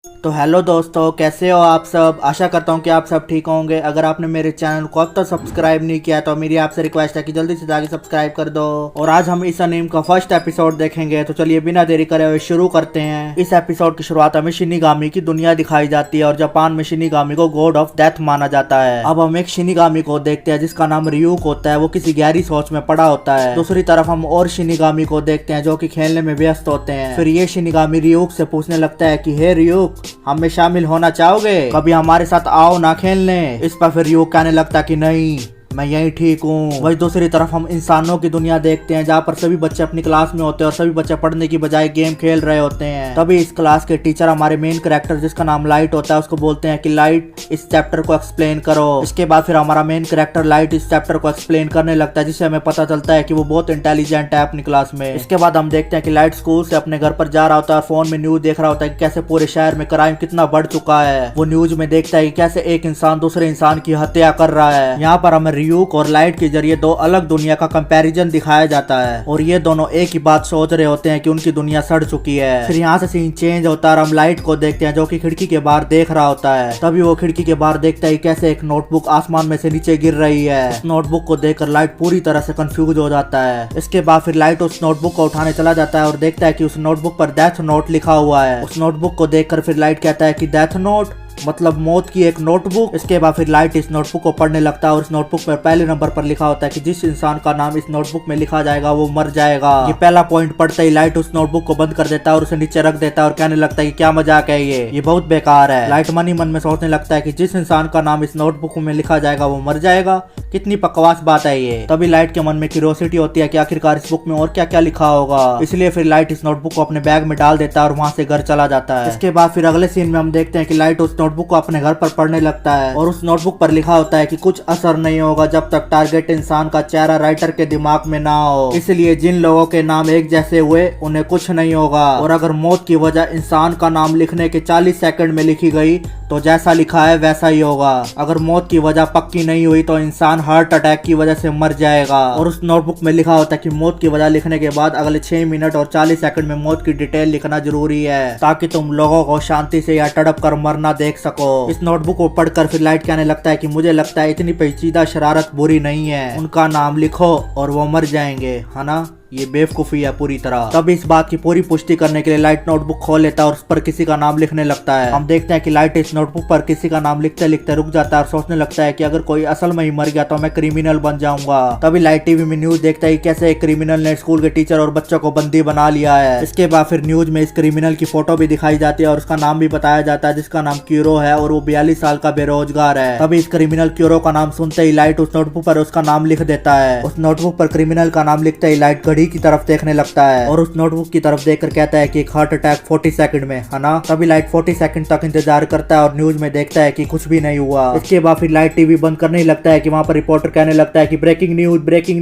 तो हेलो दोस्तों, कैसे हो आप सब। आशा करता हूँ कि आप सब ठीक होंगे। अगर आपने मेरे चैनल को अब तक सब्सक्राइब नहीं किया तो मेरी आपसे रिक्वेस्ट है कि जल्दी से जाके सब्सक्राइब कर दो। और आज हम इस अनीम का फर्स्ट एपिसोड देखेंगे। तो चलिए बिना देरी करे हुए शुरू करते हैं। इस एपिसोड की शुरुआत हमें शिनिगामी की दुनिया दिखाई जाती है और जापान में शिनिगामी को गॉड ऑफ डेथ माना जाता है। अब हम एक शिनिगामी को देखते हैं जिसका नाम रियूक होता है। वो किसी गहरी सोच में पड़ा होता है। दूसरी तरफ हम और शिनिगामी को देखते हैं जो कि खेलने में व्यस्त होते हैं। फिर ये शिनिगामी रियूक से पूछने लगता है कि हे रियूक, हम में शामिल होना चाहोगे? कभी हमारे साथ आओ ना खेलने। इस पर फिर रियूक कहने लगता कि नहीं, मैं यही ठीक हूँ। वही दूसरी तरफ हम इंसानों की दुनिया देखते हैं जहाँ पर सभी बच्चे अपनी क्लास में होते हैं और सभी बच्चे पढ़ने की बजाय गेम खेल रहे होते हैं। तभी इस क्लास के टीचर हमारे मेन कैरेक्टर जिसका नाम लाइट होता है उसको बोलते हैं कि लाइट, इस चैप्टर को एक्सप्लेन करो। इसके बाद फिर हमारा मेन कैरेक्टर लाइट इस चैप्टर को एक्सप्लेन करने लगता है जिससे हमें पता चलता है कि वो बहुत इंटेलिजेंट है अपनी क्लास में। इसके बाद हम देखते हैं कि लाइट स्कूल से अपने घर पर जा रहा होता है और फोन में न्यूज देख रहा होता है कि कैसे पूरे शहर में क्राइम कितना बढ़ चुका है। वो न्यूज में देखता है कि कैसे एक इंसान दूसरे इंसान की हत्या कर रहा है। यहाँ पर हमें रियूक और लाइट के जरिए दो अलग दुनिया का कंपैरिजन दिखाया जाता है और ये दोनों एक ही बात सोच रहे होते हैं कि उनकी दुनिया सड़ चुकी है। फिर यहाँ से सीन चेंज होता है और हम लाइट को देखते हैं जो कि खिड़की के बाहर देख रहा होता है। तभी वो खिड़की के बाहर देखता है कैसे एक नोटबुक आसमान में से नीचे गिर रही है। उस नोटबुक को देखकर लाइट पूरी तरह से कंफ्यूज हो जाता है। इसके बाद फिर लाइट उस नोटबुक को उठाने चला जाता है और देखता है कि उस नोटबुक पर डेथ नोट लिखा हुआ है। उस नोटबुक को देखकर फिर लाइट कहता है कि डेथ नोट मतलब मौत की एक नोटबुक। इसके बाद फिर लाइट इस नोटबुक को पढ़ने लगता है और इस नोटबुक पर पहले नंबर पर लिखा होता है कि जिस इंसान का नाम इस नोटबुक में लिखा जाएगा वो मर जाएगा। ये पहला पॉइंट पढ़ते ही लाइट उस नोटबुक को बंद कर देता है और उसे नीचे रख देता है और कहने लगता है कि क्या मजाक है, ये बहुत बेकार है। लाइट मन ही मन में सोचने लगता है कि जिस इंसान का नाम इस नोटबुक में लिखा जाएगा वो मर जाएगा, कितनी बकवास बात है ये। तभी लाइट के मन में क्यूरियोसिटी होती है कि आखिरकार इस बुक में और क्या क्या लिखा होगा। इसलिए फिर लाइट इस नोटबुक को अपने बैग में डाल देता है और वहाँ से घर चला जाता है। इसके बाद फिर अगले सीन में हम देखते हैं कि लाइट उस नोटबुक को अपने घर पर पढ़ने लगता है और उस नोटबुक पर लिखा होता है कि कुछ असर नहीं होगा जब तक टारगेट इंसान का चेहरा राइटर के दिमाग में ना हो। इसलिए जिन लोगों के नाम एक जैसे हुए उन्हें कुछ नहीं होगा। और अगर मौत की वजह इंसान का नाम लिखने के 40 सेकंड में लिखी गई तो जैसा लिखा है वैसा ही होगा। अगर मौत की वजह पक्की नहीं हुई तो इंसान हार्ट अटैक की वजह से मर जाएगा। और उस नोटबुक में लिखा होता है कि मौत की वजह लिखने के बाद अगले 6 मिनट और 40 सेकंड में मौत की डिटेल लिखना जरूरी है ताकि तुम लोगों को शांति से या तड़प कर मरना देख सको। इस नोटबुक को पढ़कर फिर लाइट कहने लगता है कि मुझे लगता है इतनी पेचीदा शरारत बुरी नहीं है, उनका नाम लिखो और वो मर जाएंगे, है ना। ये बेवकूफी है पूरी तरह। तब इस बात की पूरी पुष्टि करने के लिए लाइट नोटबुक खोल लेता है और उस पर किसी का नाम लिखने लगता है। हम देखते हैं कि लाइट इस नोटबुक पर किसी का नाम लिखते लिखते रुक जाता है और सोचने लगता है कि अगर कोई असल में ही मर गया तो मैं क्रिमिनल बन जाऊंगा। तभी लाइट टीवी में न्यूज देखता है कैसे एक क्रिमिनल ने स्कूल के टीचर और बच्चों को बंदी बना लिया है। इसके बाद फिर न्यूज में इस क्रिमिनल की फोटो भी दिखाई जाती है और उसका नाम भी बताया जाता है जिसका नाम क्यूरो है और वो 42 साल का बेरोजगार है। तभी इस क्रिमिनल क्यूरो का नाम सुनते ही लाइट उस नोटबुक पर उसका नाम लिख देता है। उस नोटबुक पर क्रिमिनल का नाम लिखते ही लाइट घड़ी की तरफ देखने लगता है और उस नोटबुक की तरफ देखकर कहता है कि एक हार्ट अटैक 40 सेकंड में, है ना। तभी लाइट 40 सेकंड तक इंतजार करता है और न्यूज में देखता है कि कुछ भी नहीं हुआ। इसके बाद फिर लाइट टीवी बंद करने ही लगता है कि वहाँ पर रिपोर्टर कहने लगता है कि ब्रेकिंग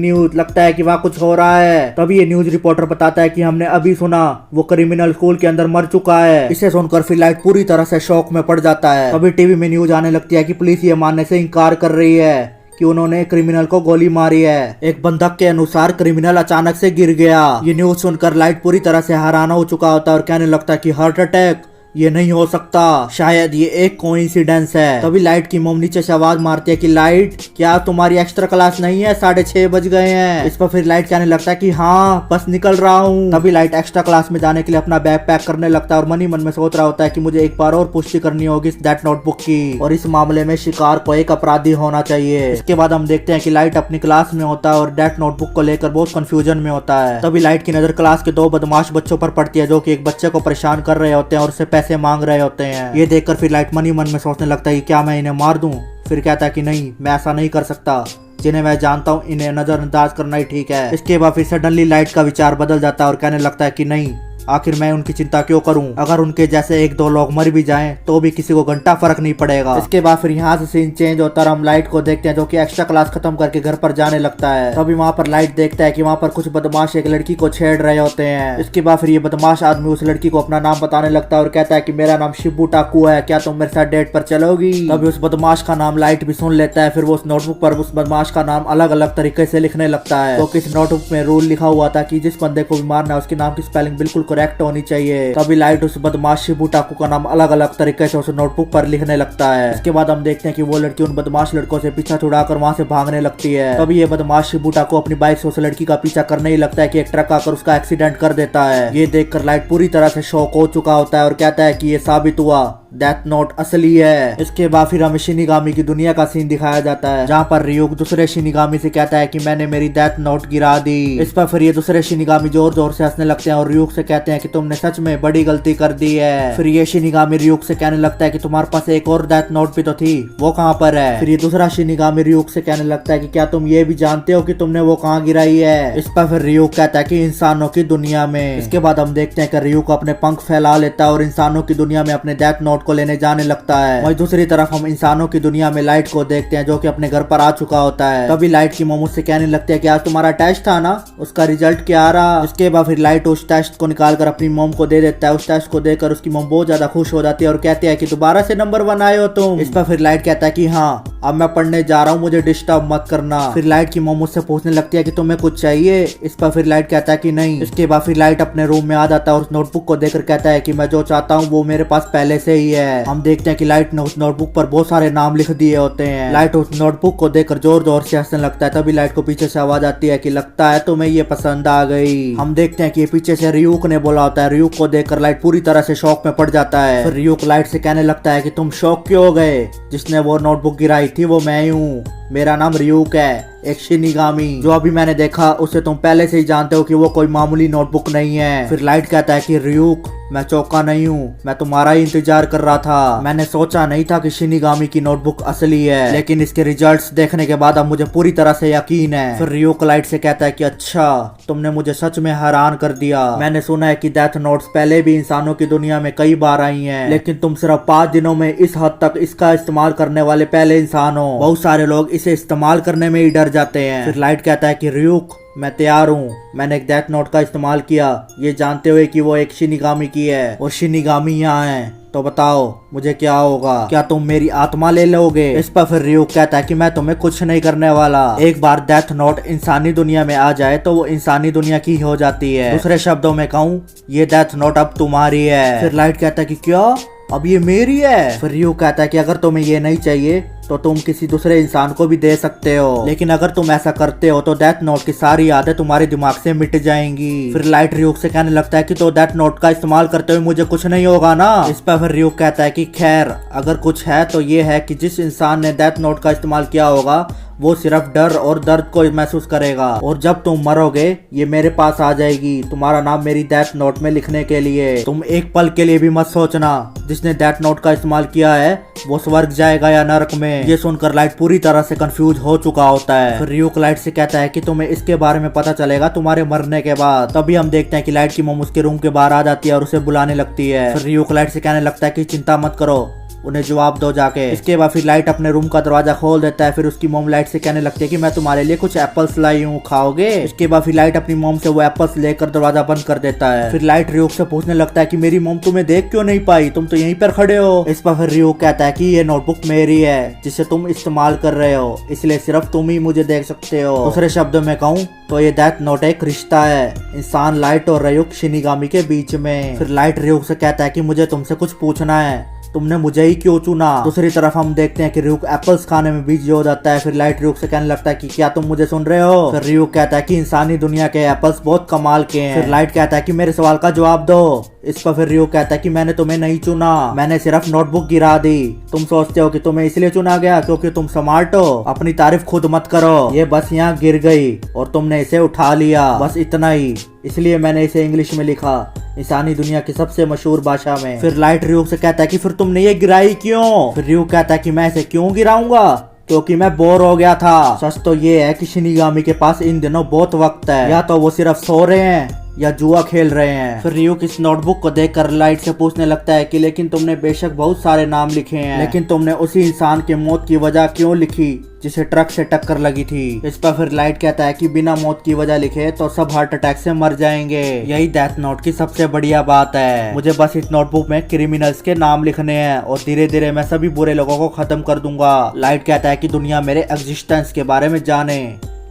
न्यूज, लगता है कि वहाँ कुछ हो रहा है। तभी ये न्यूज रिपोर्टर बताता है कि हमने अभी सुना वो क्रिमिनल स्कूल के अंदर मर चुका है। इसे सुनकर फिर लाइट पूरी तरह से शॉक में पड़ जाता है। तभी टीवी में न्यूज आने लगती है कि पुलिस ये मानने से इनकार कर रही है कि उन्होंने क्रिमिनल को गोली मारी है। एक बंधक के अनुसार क्रिमिनल अचानक से गिर गया। ये न्यूज सुनकर लाइट पूरी तरह से हैरान हो चुका होता है और कहने लगता है कि हार्ट अटैक, ये नहीं हो सकता, शायद ये एक कोइंसिडेंस है। तभी लाइट की मम्मी नीचे से आवाज मारती है कि लाइट, क्या तुम्हारी एक्स्ट्रा क्लास नहीं है? 6:30 बज गए हैं। इस पर फिर लाइट कहने लगता है कि हाँ, बस निकल रहा हूँ। तभी लाइट एक्स्ट्रा क्लास में जाने के लिए अपना बैग पैक करने लगता है और मन ही मन में सोच रहा होता है कि मुझे एक बार और पुष्टि करनी होगी इस डेथ नोटबुक की और इस मामले में शिकार को एक अपराधी होना चाहिए। इसके बाद हम देखते हैं कि लाइट अपनी क्लास में होता है और डेथ नोटबुक को लेकर बहुत कंफ्यूजन में होता है। तभी लाइट की नजर क्लास के 2 बदमाश बच्चों पर पड़ती है जो कि एक बच्चे को परेशान कर रहे होते हैं और उससे पैसे मांग रहे होते हैं। ये देखकर फिर लाइट मन ही मन में सोचने लगता है कि क्या मैं इन्हें मार दूं। फिर कहता है कि नहीं, मैं ऐसा नहीं कर सकता, जिन्हें मैं जानता हूँ इन्हें नजरअंदाज करना ही ठीक है। इसके बाद फिर सडनली लाइट का विचार बदल जाता है और कहने लगता है कि नहीं, आखिर मैं उनकी चिंता क्यों करूं? अगर उनके जैसे 1-2 लोग मर भी जाएं तो भी किसी को घंटा फर्क नहीं पड़ेगा। इसके बाद फिर यहाँ से सीन चेंज होता है, हम लाइट को देखते हैं जो कि एक्स्ट्रा क्लास खत्म करके घर पर जाने लगता है। तभी वहाँ पर लाइट देखता है कि वहाँ पर कुछ बदमाश एक लड़की को छेड़ रहे होते हैं। इसके बाद फिर ये बदमाश आदमी उस लड़की को अपना नाम बताने लगता है और कहता है कि मेरा नाम शिबू टाकू है, क्या तुम मेरे साथ डेट पर चलोगी? तभी उस बदमाश का नाम लाइट भी सुन लेता है। फिर वो उस नोटबुक पर उस बदमाश का नाम अलग अलग तरीके से लिखने लगता है। तो किस नोटबुक में रूल लिखा हुआ था कि जिस बंदे को भी मारना है उसके नाम की स्पेलिंग बिल्कुल करेक्ट होनी चाहिए। तभी लाइट उस बदमाश शिबुटाकू का नाम अलग अलग तरीके से उस नोटबुक पर लिखने लगता है। इसके बाद हम देखते हैं कि वो लड़की उन बदमाश लड़कों से पीछा छुड़ाकर वहाँ से भागने लगती है। तभी ये बदमाश शिबुटाकू अपनी बाइक से उस लड़की का पीछा करने ही लगता है कि एक ट्रक आकर उसका एक्सीडेंट कर देता है। ये देखकर लाइट पूरी तरह से शॉक हो चुका होता है और कहता है कि ये साबित हुआ डेथ नोट असली है। इसके बाद फिर हमें शिनिगामी की दुनिया का सीन दिखाया जाता है, जहाँ पर रियुक दूसरे शिनिगामी से कहता है कि मैंने मेरी डेथ नोट गिरा दी। इस पर फिर ये दूसरे शिनिगामी जोर जोर से हंसने लगते हैं और रियुक से कहते हैं कि तुमने सच में बड़ी गलती कर दी है। फिर ये शिनिगामी रियुक से कहने लगता है कि तुम्हारे पास एक और डेथ नोट भी तो थी, वो कहाँ पर है। फिर ये दूसरा शिनिगामी रियुक से कहने लगता है कि क्या तुम ये भी जानते हो कि तुमने वो कहाँ गिराई है। इस पर फिर रियुक कहता है कि इंसानों की दुनिया में। इसके बाद हम देखते हैं कि रियुक अपने पंख फैला लेता है और इंसानों की दुनिया में अपने डेथ नोट को लेने जाने लगता है। वहीं दूसरी तरफ हम इंसानों की दुनिया में लाइट को देखते हैं, जो कि अपने घर पर आ चुका होता है। तभी लाइट की मोमो से कहने लगते हैं कि आज तुम्हारा टेस्ट था ना, उसका रिजल्ट क्या आ रहा। इसके बाद फिर लाइट उस टेस्ट को निकाल कर अपनी मोम को दे देता है। उस टेस्ट को देकर उसकी मोम बहुत ज्यादा खुश हो जाती है और कहती है कि दोबारा से नंबर 1 आए हो तुम। इस पर फिर लाइट कहता है कि हाँ, अब मैं पढ़ने जा रहा हूँ, मुझे डिस्टर्ब मत करना। फिर लाइट की मोम उससे पूछने लगती है कि तुम्हें कुछ चाहिए। इस पर फिर लाइट कहता है कि नहीं। इसके बाद फिर लाइट अपने रूम में आ जाता है और उस नोटबुक को देखकर कहता है कि मैं जो चाहता हूँ वो मेरे पास पहले से ही है। हम देखते हैं कि लाइट ने उस नोटबुक पर बहुत सारे नाम लिख दिए होते हैं। लाइट उस नोटबुक को देखकर जोर जोर से हंसने लगता है। तभी लाइट को पीछे से आवाज आती है कि लगता है तुम्हें ये पसंद आ गई। हम देखते हैं कि ये पीछे से रियुक ने बोला होता है। रियुक को देखकर लाइट पूरी तरह से शौक में पड़ जाता है। फिर रियुक लाइट से कहने लगता है कि तुम शौक क्यों हो गए, जिसने वो नोटबुक गिराई थी वो मैं ही हूँ, मेरा नाम रियुक है, एक शिनिगामी। जो अभी मैंने देखा उसे तुम पहले से ही जानते हो कि वो कोई मामूली नोटबुक नहीं है। फिर लाइट कहता है कि रियुक, मैं चौका नहीं हूँ, मैं तुम्हारा ही इंतजार कर रहा था। मैंने सोचा नहीं था कि शिनिगामी की नोटबुक असली है, लेकिन इसके रिजल्ट्स देखने के बाद अब मुझे पूरी तरह से यकीन है। फिर रियुक लाइट से कहता है कि अच्छा, तुमने मुझे सच में हैरान कर दिया। मैंने सुना है कि डेथ नोट्स पहले भी इंसानों की दुनिया में कई बार आई हैं, लेकिन तुम सिर्फ 5 दिनों में इस हद तक इसका इस्तेमाल करने वाले पहले इंसान हो। बहुत सारे लोग इसे इस्तेमाल करने में ही डर जाते हैं। फिर लाइट कहता है कि रियुक, मैं तैयार हूँ, मैंने एक डेथ नोट का इस्तेमाल किया, ये जानते हुए कि वो एक शिनिगामी की है और शिनिगामी यहाँ है, तो बताओ मुझे क्या होगा, क्या तुम मेरी आत्मा ले लोगे। इस पर फिर रियुक कहता है कि मैं तुम्हें कुछ नहीं करने वाला। एक बार डेथ नोट इंसानी दुनिया में आ जाए तो वो इंसानी दुनिया की हो जाती है। दूसरे शब्दों में कहूँ, ये डेथ नोट अब तुम्हारी है। फिर लाइट कहता है कि क्या, अब ये मेरी है। फिर रियुक कहता है कि अगर तुम्हें ये नहीं चाहिए तो तुम किसी दूसरे इंसान को भी दे सकते हो, लेकिन अगर तुम ऐसा करते हो तो डेथ नोट की सारी यादें तुम्हारे दिमाग से मिट जाएंगी। फिर लाइट रियुक से कहने लगता है कि तो डेथ नोट का इस्तेमाल करते हुए मुझे कुछ नहीं होगा ना। इस पर फिर रियुक कहता है कि खैर, अगर कुछ है तो ये है कि जिस इंसान ने डेथ नोट का इस्तेमाल किया होगा वो सिर्फ डर और दर्द को महसूस करेगा, और जब तुम मरोगे ये मेरे पास आ जाएगी तुम्हारा नाम मेरी डेथ नोट में लिखने के लिए। तुम एक पल के लिए भी मत सोचना जिसने डेथ नोट का इस्तेमाल किया है वो स्वर्ग जाएगा या नरक में। ये सुनकर लाइट पूरी तरह से कंफ्यूज हो चुका होता है। फिर रियुक लाइट से कहता है कि तुम्हें इसके बारे में पता चलेगा तुम्हारे मरने के बाद। तभी हम देखते हैं कि लाइट की मोम उसके रूम के बाहर आ जाती है और उसे बुलाने लगती है। फिर रियुक लाइट से कहने लगता है कि चिंता मत करो, उन्हें जवाब दो जाके। इसके बाद फिर लाइट अपने रूम का दरवाजा खोल देता है। फिर उसकी मोम लाइट से कहने लगती है कि मैं तुम्हारे लिए कुछ एप्पल्स लाई हूँ, खाओगे। इसके बाद फिर लाइट अपनी मोम से वो एप्पल्स लेकर दरवाजा बंद कर देता है। फिर लाइट रियुक से पूछने लगता है कि मेरी मोम तुम्हें देख क्यों नहीं पाई, तुम तो यहीं पर खड़े हो। इस पर फिर रियुक कहता है कि ये नोटबुक मेरी है जिसे तुम इस्तेमाल कर रहे हो, इसलिए सिर्फ तुम ही मुझे देख सकते हो। दूसरे शब्दों में कहूँ तो ये डेथ नोट एक रिश्ता है इंसान लाइट और रियुक शिनिगामी के बीच में। फिर लाइट रियुक से कहता है कि मुझे तुमसे कुछ पूछना है, तुमने मुझे ही क्यों चुना। दूसरी तरफ हम देखते हैं कि रियुक एप्पल्स खाने में बिजी हो जाता है। फिर लाइट रियुक से कहने लगता है कि क्या तुम मुझे सुन रहे हो। फिर रियुक कहता है कि इंसानी दुनिया के एप्पल्स बहुत कमाल के हैं। फिर लाइट कहता है कि मेरे सवाल का जवाब दो। इस पर फिर रियुक कहता है कि मैंने तुम्हें नहीं चुना, मैंने सिर्फ नोटबुक गिरा दी। तुम सोचते हो कि तुम्हें इसलिए चुना गया क्योंकि तुम स्मार्ट हो, अपनी तारीफ खुद मत करो। ये बस यहाँ गिर गई और तुमने इसे उठा लिया, बस इतना ही, इसलिए मैंने इसे इंग्लिश में लिखा, इंसानी दुनिया की सबसे मशहूर भाषा में। फिर लाइट रियुक से कहता है कि फिर तुमने ये गिराई क्यों। फिर रियुक कहता है कि मैं इसे क्यों गिराऊंगा, क्योंकि मैं बोर हो गया था। सच तो ये है कि शिनिगामी के पास इन दिनों बहुत वक्त है, या तो वो सिर्फ सो रहे हैं या जुआ खेल रहे हैं। फिर रियुक इस नोटबुक को देखकर लाइट से पूछने लगता है कि लेकिन तुमने बेशक बहुत सारे नाम लिखे हैं, लेकिन तुमने उसी इंसान की मौत की वजह क्यों लिखी जिसे ट्रक से टक्कर लगी थी। इस पर फिर लाइट कहता है कि बिना मौत की वजह लिखे तो सब हार्ट अटैक से मर जाएंगे। यही डेथ नोट की सबसे बढ़िया बात है। मुझे बस इस नोटबुक में क्रिमिनल्स के नाम लिखने हैं और धीरे धीरे मैं सभी बुरे लोगों को खत्म कर दूंगा। लाइट कहता है कि दुनिया मेरे एग्जिस्टेंस के बारे में जाने,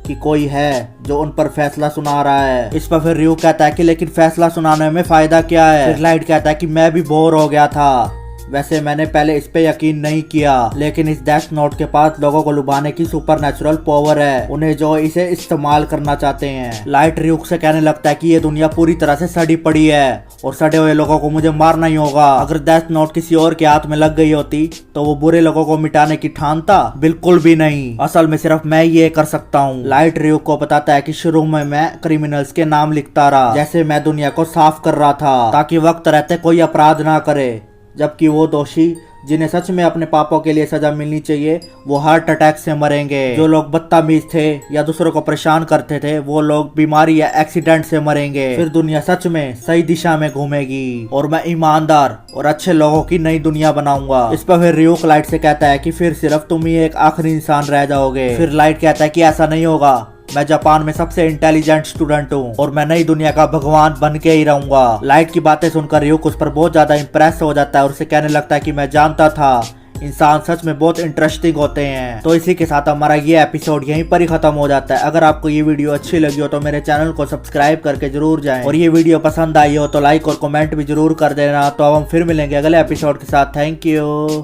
कि कोई है जो उन पर फैसला सुना रहा है। इस पर फिर रियो कहता है कि लेकिन फैसला सुनाने में फायदा क्या है। फिर लाइट कहता है कि मैं भी बोर हो गया था, वैसे मैंने पहले इस पे यकीन नहीं किया, लेकिन इस डेथ नोट के पास लोगों को लुभाने की सुपरनेचुरल पावर है, उन्हें जो इसे इस्तेमाल करना चाहते हैं। लाइट रियो से कहने लगता है कि ये दुनिया पूरी तरह से सड़ी पड़ी है और सड़े हुए लोगों को मुझे मारना ही होगा। अगर डेथ नोट किसी और के हाथ में लग गई होती तो वो बुरे लोगों को मिटाने की ठानता? बिल्कुल भी नहीं, असल में सिर्फ मैं ये कर सकता हूँ। लाइट रियो को बताता है कि शुरू में मैं क्रिमिनल्स के नाम लिखता रहा, जैसे मैं दुनिया को साफ कर रहा था ताकि वक्त रहते कोई अपराध ना करे, जबकि वो दोषी जिन्हें सच में अपने पापों के लिए सजा मिलनी चाहिए वो हार्ट अटैक से मरेंगे। जो लोग बदतमीज थे या दूसरों को परेशान करते थे वो लोग बीमारी या एक्सीडेंट से मरेंगे। फिर दुनिया सच में सही दिशा में घूमेगी और मैं ईमानदार और अच्छे लोगों की नई दुनिया बनाऊंगा। इस पर फिर रियो लाइट से कहता है कि फिर सिर्फ तुम ही एक आखिरी इंसान रह जाओगे। फिर लाइट कहता है कि ऐसा नहीं होगा, मैं जापान में सबसे इंटेलिजेंट स्टूडेंट हूँ और मैं नई दुनिया का भगवान बन के ही रहूंगा। लाइट की बातें सुनकर रियोक उस पर बहुत ज्यादा इंप्रेस हो जाता है और उसे कहने लगता है कि मैं जानता था इंसान सच में बहुत इंटरेस्टिंग होते हैं। तो इसी के साथ हमारा ये एपिसोड यहीं पर ही खत्म हो जाता है। अगर आपको ये वीडियो अच्छी लगी हो तो मेरे चैनल को सब्सक्राइब करके जरूर जाएं और ये वीडियो पसंद आई हो तो लाइक और कमेंट भी जरूर कर देना। तो अब हम फिर मिलेंगे अगले एपिसोड के साथ। Thank you.